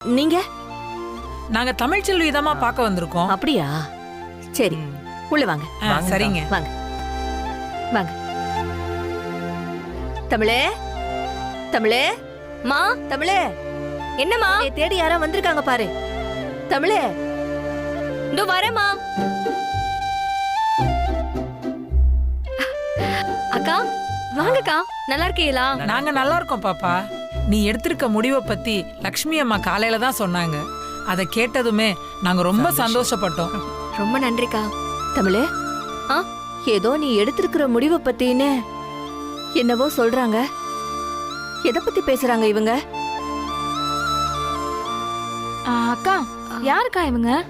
நீங்க? நாங்க தமிழ்ச்செல்வி தாமா பார்க்க வந்திருக்கோம். அப்படியா? சரி, உள்ள வாங்க. சரிங்க. வாங்க வாங்க. தமிழே, தமிழே, மா, தமிழே, என்னம்மா? உன்னை தேடி யாரா வந்திருக்காங்க பாரு. தமிழே, இதோ வரேம்மா. அக்கா, வாங்கக்கா. நல்லா இருக்கீங்களா? நாங்க நல்லா இருக்கோம் பாப்பா. நீ எடுத்திருக்க முடிவை பத்தி லக்ஷ்மி அம்மா காலையில தான் சொன்னாங்க. அதை கேட்டதுமே நாங்க ரொம்ப சந்தோஷப்பட்டோம். ரொம்ப நன்றிக்கா. தமிழே, ஆ? ஏதோ நீ எடுத்திருக்கிற முடிவை பத்தின்னு என்னவோ சொல்றாங்க. எதை பத்தி பேசுறாங்க இவங்க? அக்கா, யாருக்கா இவங்க?